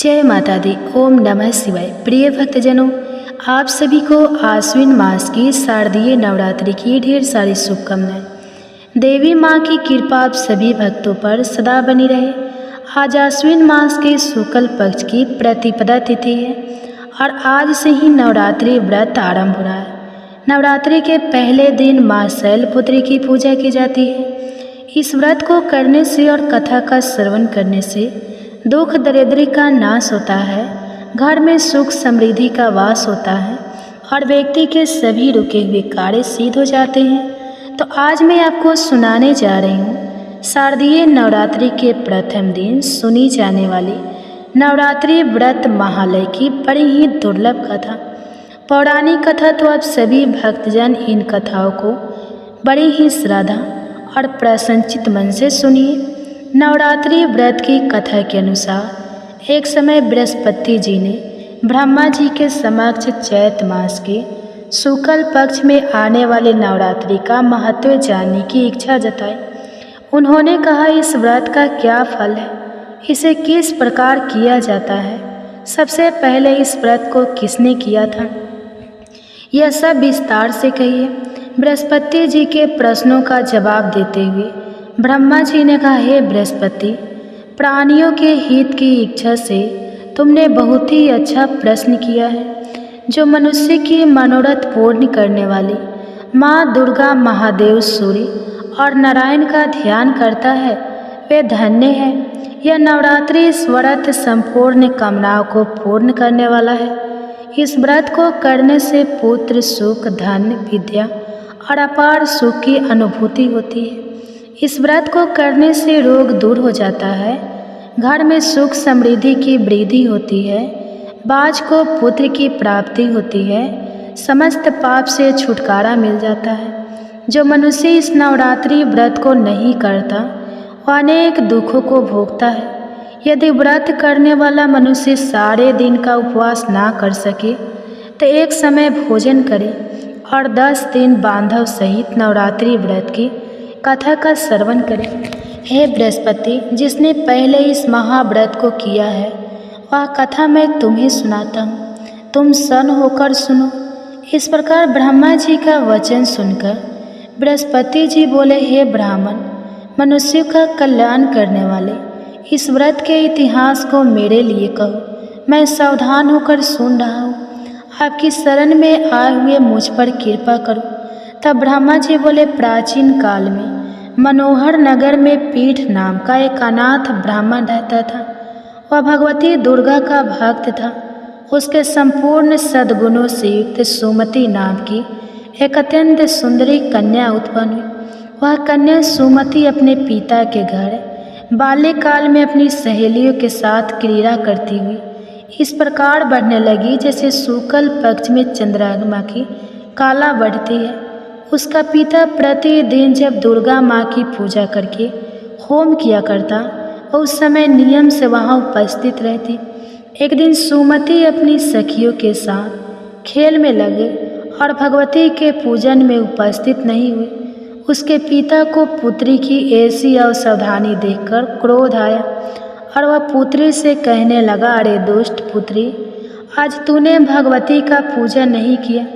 जय माता दी। ओम नमः शिवाय। प्रिय भक्तजनों, आप सभी को आश्विन मास की शारदीय नवरात्रि की ढेर सारी शुभकामनाएं। देवी माँ की कृपा आप सभी भक्तों पर सदा बनी रहे। आज आश्विन मास के शुक्ल पक्ष की प्रतिपदा तिथि है और आज से ही नवरात्रि व्रत आरंभ हो रहा है। नवरात्रि के पहले दिन माँ शैलपुत्री की पूजा की जाती है। इस व्रत को करने से और कथा का श्रवण करने से दुख दरिद्री का नाश होता है, घर में सुख समृद्धि का वास होता है और व्यक्ति के सभी रुके हुए कार्य सिद्ध हो जाते हैं। तो आज मैं आपको सुनाने जा रही हूँ शारदीय नवरात्रि के प्रथम दिन सुनी जाने वाली नवरात्रि व्रत महालय की बड़ी ही दुर्लभ कथा। पौराणिक कथा तो आप सभी भक्तजन इन कथाओं को बड़ी ही श्रद्धा और प्रसन्नचित मन से सुनिए। नवरात्रि व्रत की कथा के अनुसार एक समय बृहस्पति जी ने ब्रह्मा जी के समक्ष चैत मास के शुक्ल पक्ष में आने वाले नवरात्रि का महत्व जानने की इच्छा जताई। उन्होंने कहा, इस व्रत का क्या फल है, इसे किस प्रकार किया जाता है, सबसे पहले इस व्रत को किसने किया था, यह सब विस्तार से कहिए। बृहस्पति जी के प्रश्नों का जवाब देते हुए ब्रह्मा जी ने कहा, हे बृहस्पति, प्राणियों के हित की इच्छा से तुमने बहुत ही अच्छा प्रश्न किया है। जो मनुष्य की मनोरथ पूर्ण करने वाली माँ दुर्गा, महादेव सूर्य और नारायण का ध्यान करता है वे धन्य है। यह नवरात्रि इस व्रत संपूर्ण कामनाओं को पूर्ण करने वाला है। इस व्रत को करने से पुत्र, सुख, धन, विद्या और अपार सुख की अनुभूति होती है। इस व्रत को करने से रोग दूर हो जाता है, घर में सुख समृद्धि की वृद्धि होती है, बाज को पुत्र की प्राप्ति होती है, समस्त पाप से छुटकारा मिल जाता है। जो मनुष्य इस नवरात्रि व्रत को नहीं करता वह अनेक दुखों को भोगता है। यदि व्रत करने वाला मनुष्य सारे दिन का उपवास ना कर सके तो एक समय भोजन करे और 10 दिन बांधव सहित नवरात्रि व्रत की कथा का श्रवण करें। हे बृहस्पति, जिसने पहले इस महाव्रत को किया है वह कथा मैं तुम्हें सुनाता हूँ, तुम सन होकर सुनो। इस प्रकार ब्रह्मा जी का वचन सुनकर बृहस्पति जी बोले, हे ब्राह्मण, मनुष्यों का कल्याण करने वाले, इस व्रत के इतिहास को मेरे लिए कहो, मैं सावधान होकर सुन रहा हूँ। आपकी शरण में आए हुए मुझ पर कृपा करो। तब ब्रह्मा जी बोले, प्राचीन काल में मनोहर नगर में पीठ नाम का एक अनाथ ब्राह्मण रहता था। वह भगवती दुर्गा का भक्त था। उसके संपूर्ण सद्गुणों से युक्त सुमति नाम की एक अत्यंत सुंदरी कन्या उत्पन्न हुई। वह कन्या सुमति अपने पिता के घर बाल्यकाल में अपनी सहेलियों के साथ क्रीड़ा करती हुई इस प्रकार बढ़ने लगी जैसे शुक्ल पक्ष में चंद्रमा की काला बढ़ती है। उसका पिता प्रतिदिन जब दुर्गा माँ की पूजा करके होम किया करता और उस समय नियम से वहाँ उपस्थित रहती। एक दिन सुमति अपनी सखियों के साथ खेल में लगे और भगवती के पूजन में उपस्थित नहीं हुई। उसके पिता को पुत्री की ऐसी असावधानी देखकर क्रोध आया और वह पुत्री से कहने लगा, अरे दुष्ट पुत्री, आज तूने भगवती का पूजा नहीं किया,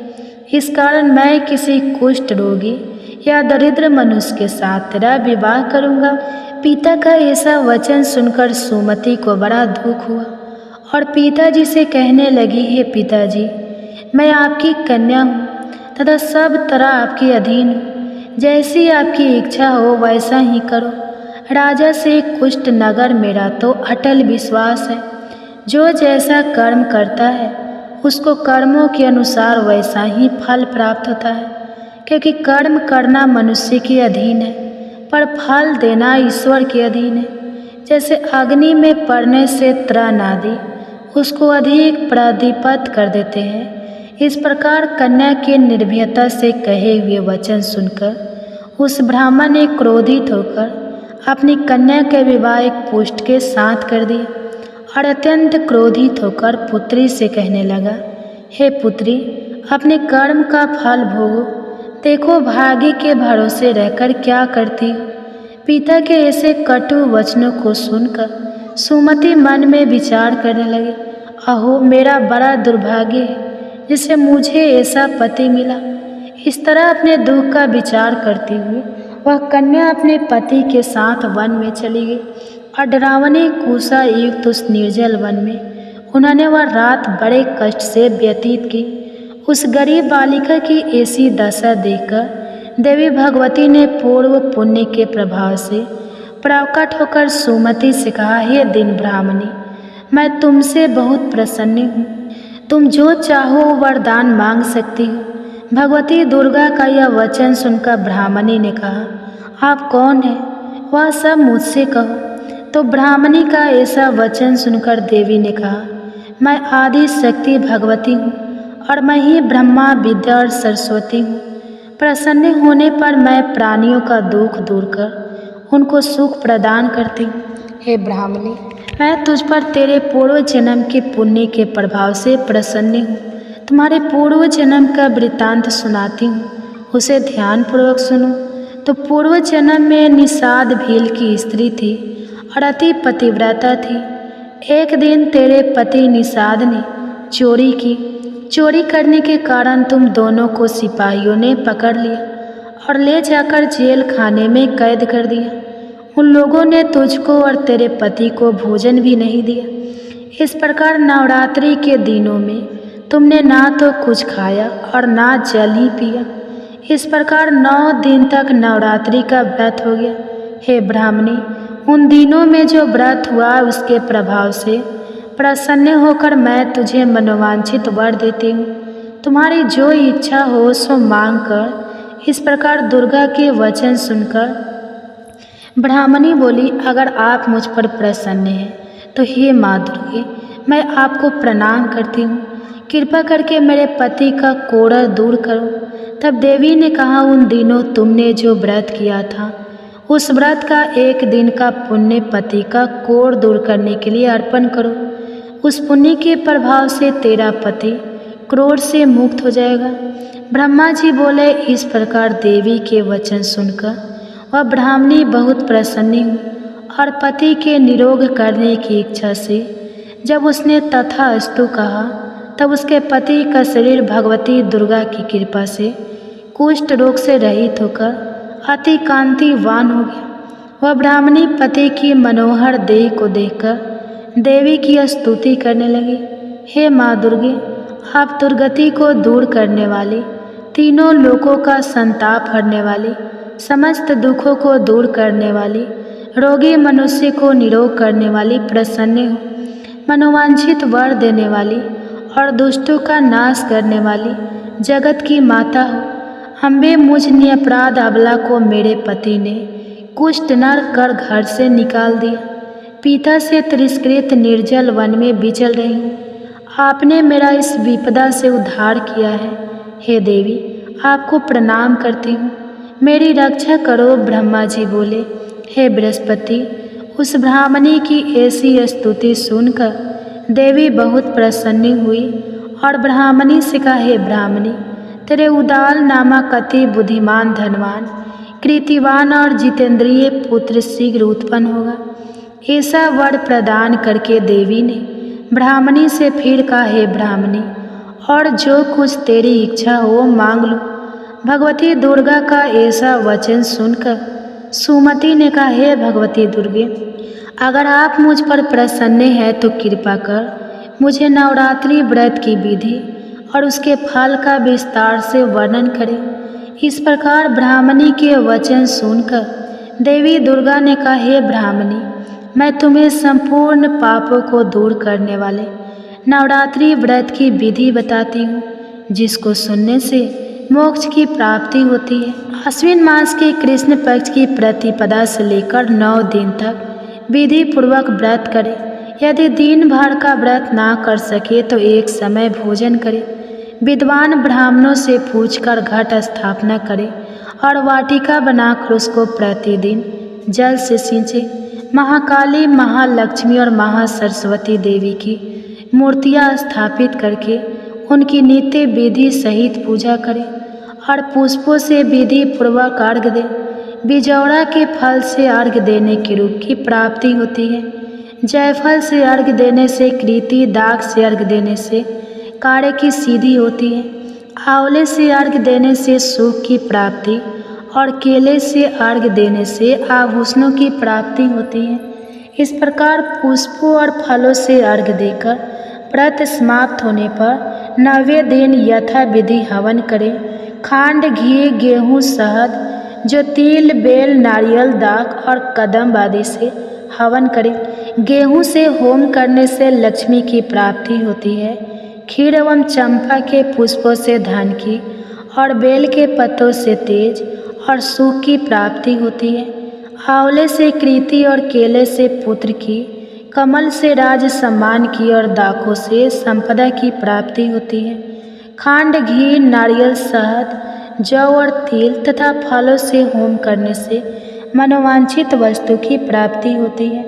इस कारण मैं किसी कुष्ठ रोगी या दरिद्र मनुष्य के साथ तेरा विवाह करूँगा। पिता का ऐसा वचन सुनकर सुमति को बड़ा दुख हुआ और पिताजी से कहने लगी, हे पिताजी, मैं आपकी कन्या हूँ तथा सब तरह आपके अधीन हूँ। जैसी आपकी इच्छा हो वैसा ही करो। राजा से कुष्ठ नगर मेरा तो अटल विश्वास है। जो जैसा कर्म करता है उसको कर्मों के अनुसार वैसा ही फल प्राप्त होता है, क्योंकि कर्म करना मनुष्य के अधीन है पर फल देना ईश्वर के अधीन है। जैसे अग्नि में पड़ने से तृण आदि उसको अधिक प्रदीप्त कर देते हैं, इस प्रकार कन्या के निर्भयता से कहे हुए वचन सुनकर उस ब्राह्मण ने क्रोधित होकर अपनी कन्या के विवाह एक पुष्ट के साथ कर दिया और अत्यंत क्रोधित होकर पुत्री से कहने लगा, हे पुत्री, अपने कर्म का फल भोगो। देखो भाग्य के भरोसे रहकर क्या करती हो। पिता के ऐसे कटु वचनों को सुनकर सुमति मन में विचार करने लगी, अहो मेरा बड़ा दुर्भाग्य है जिसे मुझे ऐसा पति मिला। इस तरह अपने दुख का विचार करती हुई वह कन्या अपने पति के साथ वन में चली गई और डरावनी कुशा युक्त उस निर्जल वन में उन्होंने वह रात बड़े कष्ट से व्यतीत की। उस गरीब बालिका की ऐसी दशा देखकर देवी भगवती ने पूर्व पुण्य के प्रभाव से प्रकट होकर सुमति से कहा, हे दिन ब्राह्मणी, मैं तुमसे बहुत प्रसन्न हूँ, तुम जो चाहो वरदान मांग सकती हो। भगवती दुर्गा का यह वचन सुनकर ब्राह्मणी ने कहा, आप कौन हैं, वह सब मुझसे कहो। तो ब्राह्मणी का ऐसा वचन सुनकर देवी ने कहा, मैं आदि शक्ति भगवती हूँ और मैं ही ब्रह्मा विद्या और सरस्वती हूँ। प्रसन्न होने पर मैं प्राणियों का दुख दूर कर उनको सुख प्रदान करती हूँ। हे ब्राह्मणी, मैं तुझ पर तेरे पूर्व जन्म के पुण्य के प्रभाव से प्रसन्न हूँ। तुम्हारे पूर्व जन्म का वृत्तांत सुनाती हूँ, उसे ध्यानपूर्वक सुनो। तो पूर्व जन्म में निषाद भील की स्त्री थी और अति पतिव्रता थी। एक दिन तेरे पति निषाद ने चोरी की। चोरी करने के कारण तुम दोनों को सिपाहियों ने पकड़ लिया और ले जाकर जेल खाने में कैद कर दिया। उन लोगों ने तुझको और तेरे पति को भोजन भी नहीं दिया। इस प्रकार नवरात्रि के दिनों में तुमने ना तो कुछ खाया और ना जल ही पिया। इस प्रकार 9 दिन तक नवरात्रि का व्रत हो गया। हे ब्राह्मणी, उन दिनों में जो व्रत हुआ उसके प्रभाव से प्रसन्न होकर मैं तुझे मनोवांछित वर देती हूँ। तुम्हारी जो इच्छा हो सो मांग कर। इस प्रकार दुर्गा के वचन सुनकर ब्राह्मणी बोली, अगर आप मुझ पर प्रसन्न हैं तो हे माँ दुर्गे, मैं आपको प्रणाम करती हूँ। कृपा करके मेरे पति का कोढ़ दूर करो। तब देवी ने कहा, उन दिनों तुमने जो व्रत किया था उस व्रत का एक दिन का पुण्य पति का कोढ़ दूर करने के लिए अर्पण करो। उस पुण्य के प्रभाव से तेरा पति क्रोध से मुक्त हो जाएगा। ब्रह्मा जी बोले, इस प्रकार देवी के वचन सुनकर वह ब्राह्मणी बहुत प्रसन्न हुई और पति के निरोग करने की इच्छा से जब उसने तथास्तु कहा तब उसके पति का शरीर भगवती दुर्गा की कृपा से कुष्ठ रोग से रहित होकर अति कांतिवान हो गया। वह ब्राह्मणी पति की मनोहर देह को देखकर देवी की स्तुति करने लगी। हे माँ दुर्गे, आप दुर्गति को दूर करने वाली, तीनों लोकों का संताप हरने वाली, समस्त दुखों को दूर करने वाली, रोगी मनुष्य को निरोग करने वाली, प्रसन्न हो, मनोवांछित वर देने वाली और दुष्टों का नाश करने वाली, जगत की माता हो। अम्बे, मुझ निरपराध अबला को मेरे पति ने कुष्ठ नर कर घर से निकाल दिया। पिता से तिरस्कृत निर्जल वन में विचल रही हूँ। आपने मेरा इस विपदा से उद्धार किया है। हे देवी, आपको प्रणाम करती हूँ, मेरी रक्षा करो। ब्रह्मा जी बोले, हे बृहस्पति, उस ब्राह्मणी की ऐसी स्तुति सुनकर देवी बहुत प्रसन्न हुई और ब्राह्मणी से कहा, हे ब्राह्मणी, तेरे उदाल नामक अति बुद्धिमान, धनवान, कृतिवान और जितेंद्रिय पुत्र शीघ्र उत्पन्न होगा। ऐसा वर प्रदान करके देवी ने ब्राह्मणी से फिर कहा, हे ब्राह्मणी, और जो कुछ तेरी इच्छा हो मांग लो। भगवती दुर्गा का ऐसा वचन सुनकर सुमति ने कहा, हे भगवती दुर्गे, अगर आप मुझ पर प्रसन्न हैं तो कृपा कर मुझे नवरात्रि व्रत की विधि और उसके फल का विस्तार से वर्णन करें। इस प्रकार ब्राह्मणी के वचन सुनकर देवी दुर्गा ने कहा, हे ब्राह्मणी, मैं तुम्हें संपूर्ण पापों को दूर करने वाले नवरात्रि व्रत की विधि बताती हूँ, जिसको सुनने से मोक्ष की प्राप्ति होती है। आश्विन मास के कृष्ण पक्ष की प्रतिपदा से लेकर 9 दिन तक विधि पूर्वक व्रत करें। यदि दिन भर का व्रत ना कर सके तो एक समय भोजन करें। विद्वान ब्राह्मणों से पूछकर घट स्थापना करें और वाटिका बनाकर उसको प्रतिदिन जल से सींचे। महाकाली, महालक्ष्मी और महासरस्वती देवी की मूर्तियां स्थापित करके उनकी नित्य विधि सहित पूजा करें और पुष्पों से विधि पूर्वक अर्घ्य दें। बिजौरा के फल से अर्घ्य देने के रूप की प्राप्ति होती है। जायफल से अर्घ देने से कृति, दाग से अर्घ देने से कार्य की सिद्धि होती है। आंवले से अर्घ देने से सुख की प्राप्ति और केले से अर्घ देने से आभूषणों की प्राप्ति होती है। इस प्रकार पुष्पों और फलों से अर्घ देकर व्रत समाप्त होने पर 9वें दिन यथा विधि हवन करें। खांड, घी, गेहूँ, शहद, जो तिल, बेल, नारियल, दाख और कदम्ब आदि से हवन करें। गेहूँ से होम करने से लक्ष्मी की प्राप्ति होती है। खीर एवं चंपा के पुष्पों से धन की और बेल के पत्तों से तेज और सुख की प्राप्ति होती है। आंवले से कृति और केले से पुत्र की, कमल से राज सम्मान की और दाखों से संपदा की प्राप्ति होती है। खांड, घी, नारियल, शहद, जौ और तिल तथा फलों से होम करने से मनोवांछित वस्तु की प्राप्ति होती है।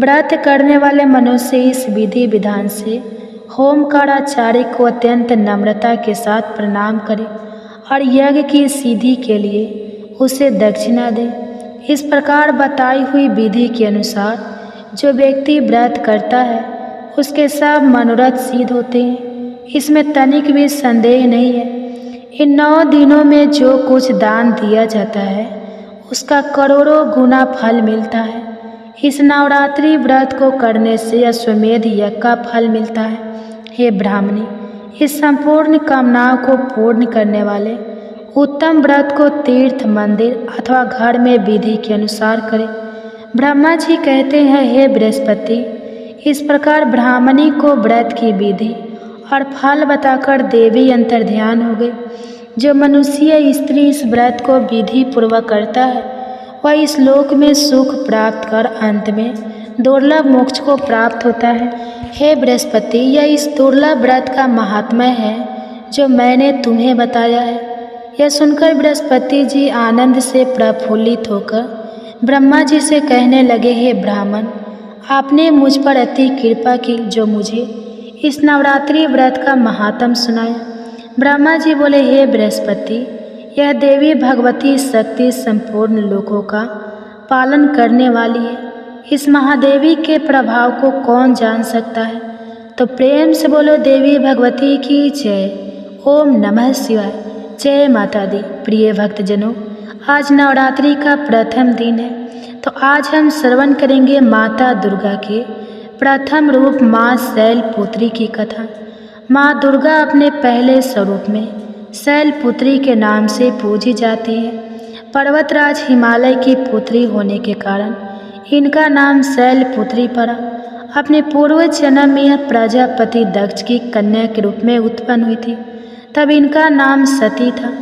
व्रत करने वाले मनुष्य इस विधि विधान से होम कर आचार्य को अत्यंत नम्रता के साथ प्रणाम करे और यज्ञ की सिद्धि के लिए उसे दक्षिणा दे। इस प्रकार बताई हुई विधि के अनुसार जो व्यक्ति व्रत करता है उसके सब मनोरथ सिद्ध होते हैं। इसमें तनिक भी संदेह नहीं है। इन 9 दिनों में जो कुछ दान दिया जाता है उसका करोड़ों गुना फल मिलता है। इस नवरात्रि व्रत को करने से अश्वमेध यज्ञ का फल मिलता है। हे ब्राह्मणी, इस संपूर्ण कामनाओं को पूर्ण करने वाले उत्तम व्रत को तीर्थ, मंदिर अथवा घर में विधि के अनुसार करें। ब्रह्मा जी कहते हैं, हे बृहस्पति, इस प्रकार ब्राह्मणी को व्रत की विधि और फल बताकर देवी अंतर्ध्यान हो गई। जो मनुष्य स्त्री इस व्रत को विधि पूर्वक करता है वह इस लोक में सुख प्राप्त कर अंत में दुर्लभ मोक्ष को प्राप्त होता है। हे बृहस्पति, यह इस दुर्लभ व्रत का महात्म्य है जो मैंने तुम्हें बताया है। यह सुनकर बृहस्पति जी आनंद से प्रफुल्लित होकर ब्रह्मा जी से कहने लगे, हे ब्राह्मण, आपने मुझ पर अति कृपा की जो मुझे इस नवरात्रि व्रत का महात्म सुनाया। ब्रह्मा जी बोले, हे बृहस्पति, यह देवी भगवती शक्ति संपूर्ण लोकों का पालन करने वाली है। इस महादेवी के प्रभाव को कौन जान सकता है? तो प्रेम से बोलो, देवी भगवती की जय। ओम नमः शिवाय। जय माता दी। प्रिय भक्तजनों, आज नवरात्रि का प्रथम दिन है, तो आज हम श्रवण करेंगे माता दुर्गा के प्रथम रूप माँ शैलपुत्री की कथा। माँ दुर्गा अपने पहले स्वरूप में शैलपुत्री के नाम से पूजी जाती है। पर्वतराज हिमालय की पुत्री होने के कारण इनका नाम शैलपुत्री पड़ा। अपने पूर्व जन्म में यह प्रजापति दक्ष की कन्या के रूप में उत्पन्न हुई थी, तब इनका नाम सती था।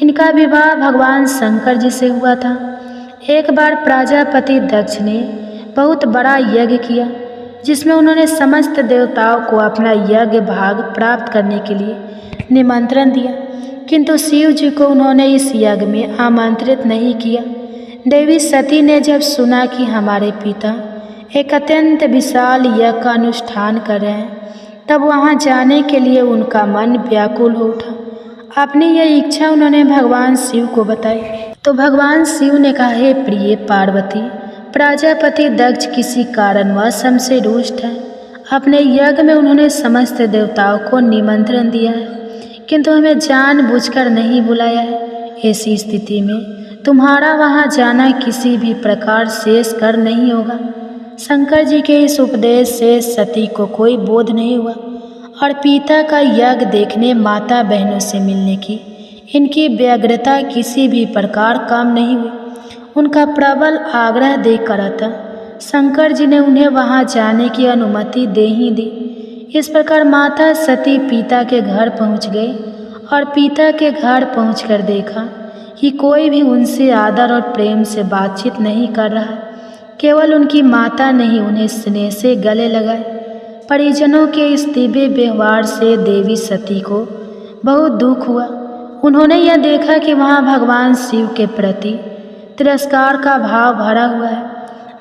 इनका विवाह भगवान शंकर जी से हुआ था। एक बार प्रजापति दक्ष ने बहुत बड़ा यज्ञ किया जिसमें उन्होंने समस्त देवताओं को अपना यज्ञ भाग प्राप्त करने के लिए निमंत्रण दिया, किंतु शिव जी को उन्होंने इस यज्ञ में आमंत्रित नहीं किया। देवी सती ने जब सुना कि हमारे पिता एक अत्यंत विशाल यज्ञ का अनुष्ठान कर रहे हैं, तब वहां जाने के लिए उनका मन व्याकुल हो उठा। अपनी यह इच्छा उन्होंने भगवान शिव को बताई। तो भगवान शिव ने कहा, हे प्रिय पार्वती, प्रजापति दक्ष किसी कारणवश हमसे रुष्ट है। अपने यज्ञ में उन्होंने समस्त देवताओं को निमंत्रण दिया है, किंतु हमें जानबूझकर नहीं बुलाया है। ऐसी स्थिति में तुम्हारा वहां जाना किसी भी प्रकार शेष कर नहीं होगा। शंकर जी के इस उपदेश से सती को कोई बोध नहीं हुआ और पिता का यज्ञ देखने माता बहनों से मिलने की इनकी व्यग्रता किसी भी प्रकार कम नहीं हुई। उनका प्रबल आग्रह देखकर अतः शंकर जी ने उन्हें वहां जाने की अनुमति दे ही दी। इस प्रकार माता सती पिता के घर पहुंच गई और पिता के घर पहुंचकर देखा कि कोई भी उनसे आदर और प्रेम से बातचीत नहीं कर रहा। केवल उनकी माता ने ही उन्हें स्नेह से गले लगाए। परिजनों के इस दिव्य व्यवहार से देवी सती को बहुत दुख हुआ। उन्होंने यह देखा कि वहाँ भगवान शिव के प्रति तिरस्कार का भाव भरा हुआ है।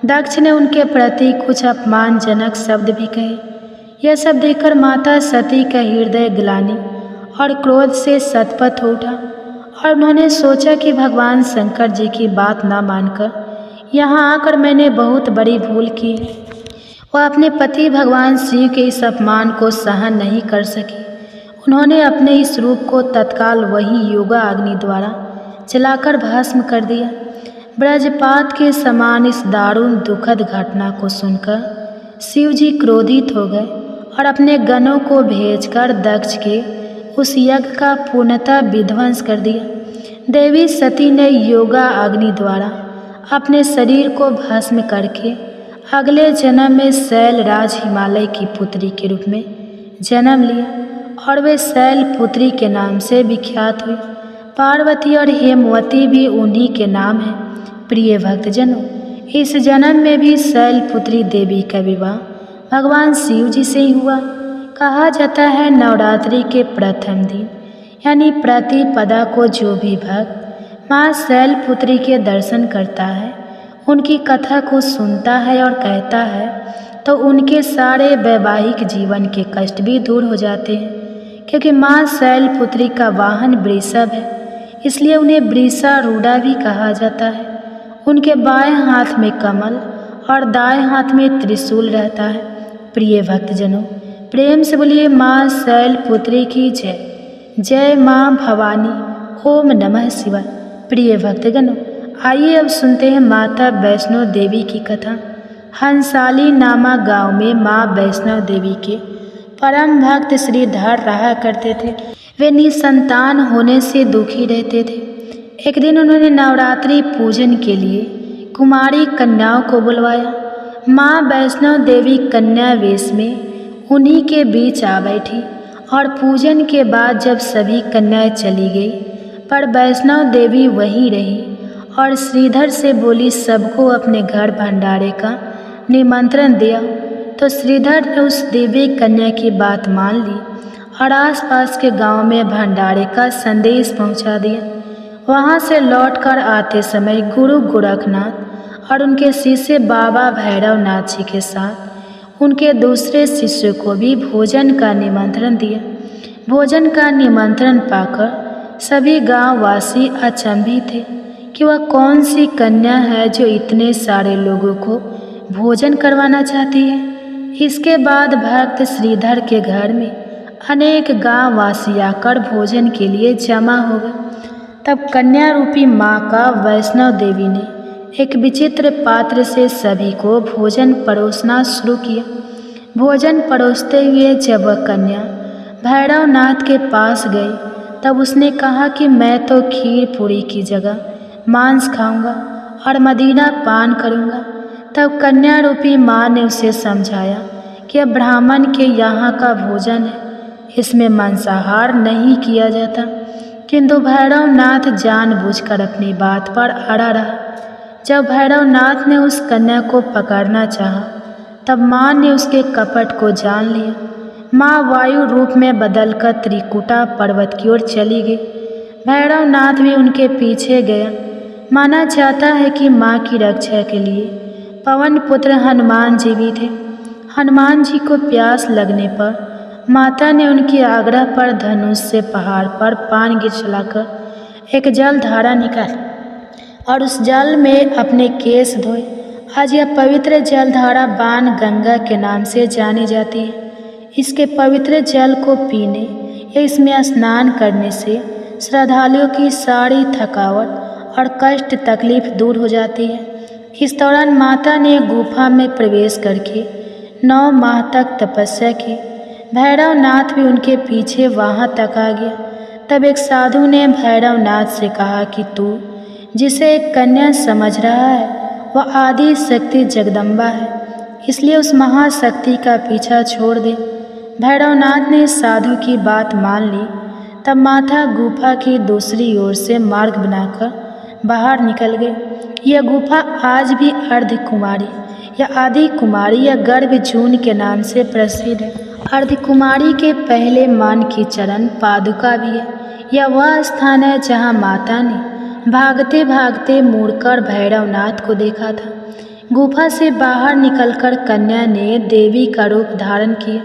दक्ष ने उनके प्रति कुछ अपमानजनक शब्द भी कहे। यह सब देखकर माता सती का हृदय ग्लानि और क्रोध से सतपथ हो उठा और उन्होंने सोचा कि भगवान शंकर जी की बात न मानकर यहाँ आकर मैंने बहुत बड़ी भूल की है। वह अपने पति भगवान शिव के इस अपमान को सहन नहीं कर सकी। उन्होंने अपने इस रूप को तत्काल वही योगा अग्नि द्वारा जलाकर भस्म कर दिया। ब्रजपात के समान इस दारुण दुखद घटना को सुनकर शिव जी क्रोधित हो गए और अपने गणों को भेजकर दक्ष के उस यज्ञ का पूर्णतः विध्वंस कर दिया। देवी सती ने योगा अग्नि द्वारा अपने शरीर को भस्म करके अगले जन्म में शैलराज हिमालय की पुत्री के रूप में जन्म लिया और वे शैलपुत्री के नाम से विख्यात हुई। पार्वती और हेमवती भी उन्हीं के नाम हैं। प्रिय भक्तजनों, इस जन्म में भी शैलपुत्री देवी का विवाह भगवान शिव जी से ही हुआ। कहा जाता है नवरात्रि के प्रथम दिन यानी प्रतिपदा को जो भी भक्त माँ शैलपुत्री के दर्शन करता है, उनकी कथा को सुनता है और कहता है तो उनके सारे वैवाहिक जीवन के कष्ट भी दूर हो जाते हैं। क्योंकि माँ शैलपुत्री का वाहन वृषभ है, इसलिए उन्हें वृषारूढ़ा भी कहा जाता है। उनके बाएं हाथ में कमल और दाएं हाथ में त्रिशूल रहता है। प्रिय भक्तजनों, प्रेम से बोलिए माँ शैलपुत्री की जय। जय माँ भवानी। ओम नमः शिवाय। प्रिय भक्तगणों, आइए अब सुनते हैं माता वैष्णो देवी की कथा। हंसाली नामा गांव में माँ वैष्णो देवी के परम भक्त श्रीधर रहा करते थे। वे निसंतान होने से दुखी रहते थे। एक दिन उन्होंने नवरात्रि पूजन के लिए कुमारी कन्याओं को बुलवाया। माँ वैष्णो देवी कन्या वेश में उन्हीं के बीच आ बैठी और पूजन के बाद जब सभी कन्याएं चली गई पर वैष्णो देवी वहीं रही और श्रीधर से बोली सबको अपने घर भंडारे का निमंत्रण दिया। तो श्रीधर ने उस दिव्य कन्या की बात मान ली और आसपास के गांव में भंडारे का संदेश पहुंचा दिया। वहां से लौटकर आते समय गुरु गोरखनाथ और उनके शिष्य बाबा भैरवनाथ जी के साथ उनके दूसरे शिष्य को भी भोजन का निमंत्रण दिया। भोजन का निमंत्रण पाकर सभी गांववासी अचंभित थे कि वह कौन सी कन्या है जो इतने सारे लोगों को भोजन करवाना चाहती है। इसके बाद भक्त श्रीधर के घर में अनेक गांववासी आकर भोजन के लिए जमा हो गए। तब कन्या रूपी माँ का वैष्णो देवी ने एक विचित्र पात्र से सभी को भोजन परोसना शुरू किया। भोजन परोसते हुए जब वह कन्या भैरवनाथ के पास गई तब उसने कहा कि मैं तो खीर पूरी की जगह मांस खाऊंगा और मदीना पान करूंगा। तब कन्या रूपी माँ ने उसे समझाया कि अब ब्राह्मण के यहाँ का भोजन है, इसमें मांसाहार नहीं किया जाता। किंतु भैरवनाथ जानबूझकर अपनी बात पर अड़ा रहा। जब भैरवनाथ ने उस कन्या को पकड़ना चाहा तब माँ ने उसके कपट को जान लिया। माँ वायु रूप में बदलकर त्रिकुटा पर्वत की ओर चली गई। भैरवनाथ भी उनके पीछे गया। माना जाता है कि माँ की रक्षा के लिए पवन पुत्र हनुमान जी भी थे। हनुमान जी को प्यास लगने पर माता ने उनके आग्रह पर धनुष से पहाड़ पर पान गिर चलाकर एक जल धारा निकाली और उस जल में अपने केश धोए। आज यह पवित्र जलधारा बाण गंगा के नाम से जानी जाती है। इसके पवित्र जल को पीने या इसमें स्नान करने से श्रद्धालुओं की सारी थकावट और कष्ट तकलीफ दूर हो जाती है। इस दौरान माता ने गुफा में प्रवेश करके 9 माह तक तपस्या की। भैरवनाथ भी उनके पीछे वहाँ तक आ गया। तब एक साधु ने भैरवनाथ से कहा कि तू जिसे एक कन्या समझ रहा है वह आदि शक्ति जगदम्बा है, इसलिए उस महाशक्ति का पीछा छोड़ दे। भैरवनाथ ने साधु की बात मान ली। तब माता गुफा की दूसरी ओर से मार्ग बनाकर बाहर निकल गई। यह गुफा आज भी अर्धकुमारी या आदि कुमारी या गर्भजून के नाम से प्रसिद्ध है। अर्धकुमारी के पहले मान की चरण पादुका भी है। यह वह स्थान है जहाँ माता ने भागते भागते मुड़कर भैरवनाथ को देखा था। गुफा से बाहर निकलकर कन्या ने देवी का रूप धारण किया।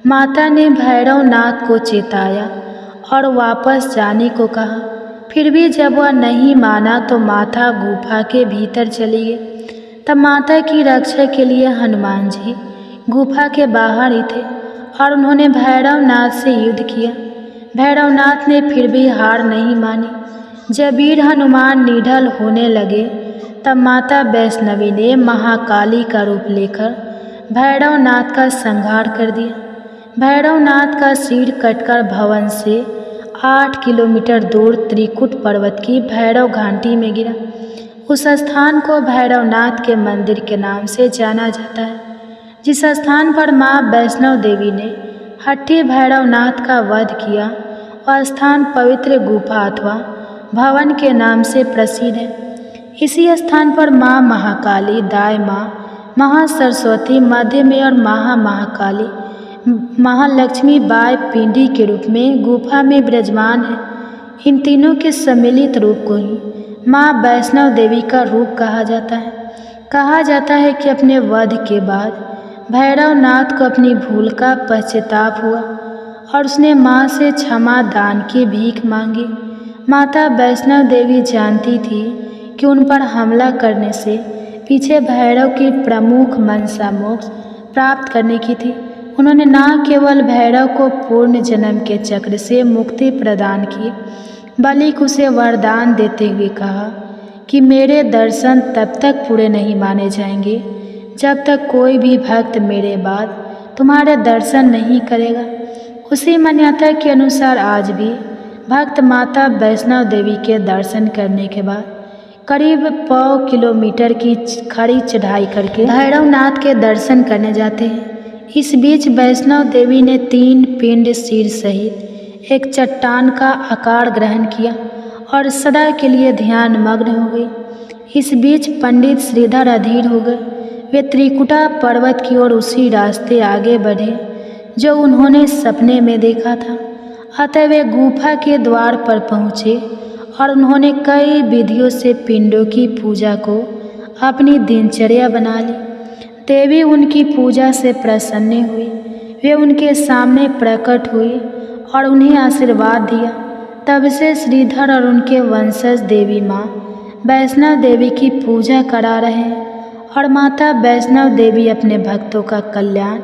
माता ने भैरवनाथ को चेताया और वापस जाने को कहा। फिर भी जब वह नहीं माना तो माता गुफा के भीतर चली गई। तब माता की रक्षा के लिए हनुमान जी गुफा के बाहर ही थे और उन्होंने भैरवनाथ से युद्ध किया। भैरवनाथ ने फिर भी हार नहीं मानी। जब वीर हनुमान निडर होने लगे तब माता वैष्णवी ने महाकाली का रूप लेकर भैरवनाथ का संहार कर दिया। भैरवनाथ का सिर कटकर भवन से 8 किलोमीटर दूर त्रिकुट पर्वत की भैरव घाटी में गिरा। उस स्थान को भैरवनाथ के मंदिर के नाम से जाना जाता है। जिस स्थान पर माँ वैष्णव देवी ने हट्टी भैरवनाथ का वध किया वह स्थान पवित्र गुफा अथवा भवन के नाम से प्रसिद्ध है। इसी स्थान पर माँ महाकाली, दाई माँ महासरस्वती, मध्य में और महाकाली महालक्ष्मी बाई पिंडी के रूप में गुफा में विराजमान है। इन तीनों के सम्मिलित रूप को ही माँ वैष्णव देवी का रूप कहा जाता है। कहा जाता है कि अपने वध के बाद भैरवनाथ को अपनी भूल का पश्चाताप हुआ और उसने माँ से क्षमा दान की भीख मांगी। माता वैष्णव देवी जानती थी कि उन पर हमला करने से पीछे भैरव की प्रमुख मनसा मोक्ष प्राप्त करने की थी। उन्होंने न केवल भैरव को पूर्ण जन्म के चक्र से मुक्ति प्रदान की बल्कि उसे वरदान देते हुए कहा कि मेरे दर्शन तब तक पूरे नहीं माने जाएंगे जब तक कोई भी भक्त मेरे बाद तुम्हारे दर्शन नहीं करेगा। उसी मान्यता के अनुसार आज भी भक्त माता वैष्णव देवी के दर्शन करने के बाद करीब 1.5 किलोमीटर की खड़ी चढ़ाई करके भैरवनाथ के दर्शन करने जाते हैं। इस बीच वैष्णव देवी ने 3 पिंड सिर सहित एक चट्टान का आकार ग्रहण किया और सदा के लिए ध्यान मग्न हो गई। इस बीच पंडित श्रीधर अधीर हो गए। वे त्रिकुटा पर्वत की ओर उसी रास्ते आगे बढ़े जो उन्होंने सपने में देखा था। अतः वे गुफा के द्वार पर पहुँचे और उन्होंने कई विधियों से पिंडों की पूजा को अपनी दिनचर्या बना ली। देवी उनकी पूजा से प्रसन्न हुई। वे उनके सामने प्रकट हुई और उन्हें आशीर्वाद दिया। तब से श्रीधर और उनके वंशज देवी माँ वैष्णव देवी की पूजा करा रहे हैं और माता वैष्णव देवी अपने भक्तों का कल्याण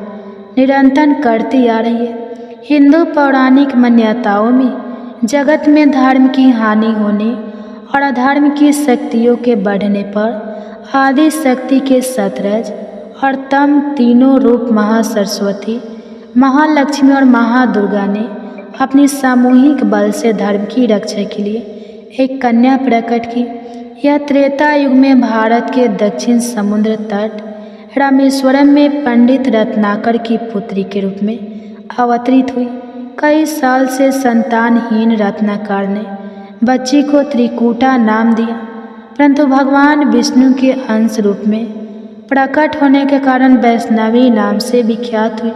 निरंतर करती आ रही है। हिंदू पौराणिक मान्यताओं में जगत में धर्म की हानि होने और अधर्म की शक्तियों के बढ़ने पर आदि शक्ति के सतरज और तम तीनों रूप महासरस्वती, महालक्ष्मी और महादुर्गा ने अपनी सामूहिक बल से धर्म की रक्षा के लिए एक कन्या प्रकट की। यह त्रेता युग में भारत के दक्षिण समुद्र तट रामेश्वरम में पंडित रत्नाकर की पुत्री के रूप में अवतरित हुई। कई साल से संतानहीन रत्नाकर ने बच्ची को त्रिकुटा नाम दिया, परंतु भगवान विष्णु के अंश रूप में प्रकट होने के कारण वैष्णवी नाम से विख्यात हुई।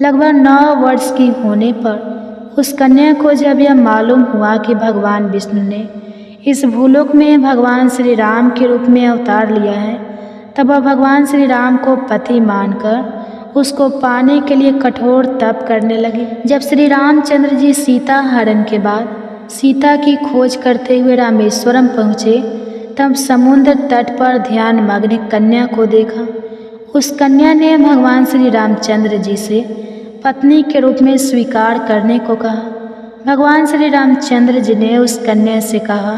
लगभग 9 वर्ष की होने पर उस कन्या को जब यह मालूम हुआ कि भगवान विष्णु ने इस भूलोक में भगवान श्री राम के रूप में अवतार लिया है, तब वह भगवान श्री राम को पति मानकर उसको पाने के लिए कठोर तप करने लगे। जब श्री रामचंद्र जी सीता हरण के बाद सीता की खोज करते हुए रामेश्वरम पहुँचे तब समुद्र तट पर ध्यान मग्न कन्या को देखा। उस कन्या ने भगवान श्री रामचंद्र जी से पत्नी के रूप में स्वीकार करने को कहा। भगवान श्री रामचंद्र जी ने उस कन्या से कहा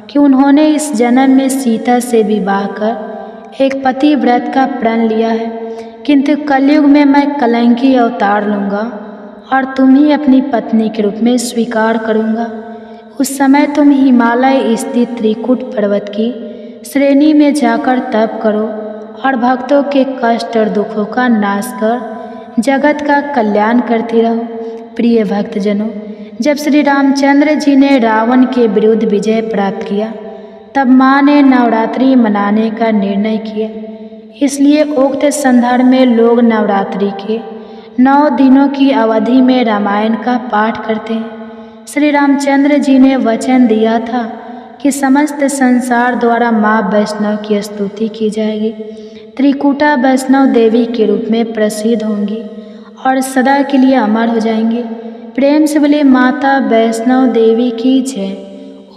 कि उन्होंने इस जन्म में सीता से विवाह कर एक पतिव्रत का प्रण लिया है, किंतु कलयुग में मैं कलंकी अवतार लूँगा और तुम ही अपनी पत्नी के रूप में स्वीकार करूँगा। उस समय तुम हिमालय स्थित त्रिकुट पर्वत की श्रेणी में जाकर तप करो और भक्तों के कष्ट और दुखों का नाश कर जगत का कल्याण करती रहो। प्रिय भक्तजनों, जब श्री रामचंद्र जी ने रावण के विरुद्ध विजय प्राप्त किया तब माँ ने नवरात्रि मनाने का निर्णय किया। इसलिए उक्त संदर्भ में लोग नवरात्रि के 9 दिनों की अवधि में रामायण का पाठ करते हैं। श्री रामचंद्र जी ने वचन दिया था कि समस्त संसार द्वारा माँ वैष्णव की स्तुति की जाएगी, त्रिकुटा वैष्णव देवी के रूप में प्रसिद्ध होंगी और सदा के लिए अमर हो जाएंगी। प्रेम से बोले माता वैष्णव देवी की जय।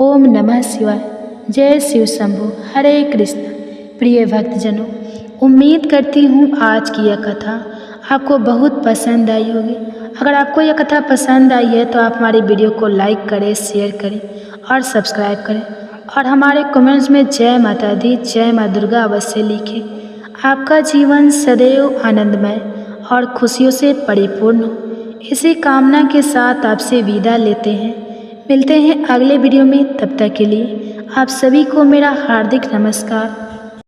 ओम नमः शिवाय। जय शिव शंभु। हरे कृष्ण। प्रिय भक्तजनों, उम्मीद करती हूँ आज की यह कथा आपको बहुत पसंद आई होगी। अगर आपको यह कथा पसंद आई है तो आप हमारी वीडियो को लाइक करें, शेयर करें और सब्सक्राइब करें और हमारे कमेंट्स में जय माता दी, जय माँ दुर्गा अवश्य लिखें। आपका जीवन सदैव आनंदमय और खुशियों से परिपूर्ण हो, इसी कामना के साथ आपसे विदा लेते हैं। मिलते हैं अगले वीडियो में, तब तक के लिए आप सभी को मेरा हार्दिक नमस्कार।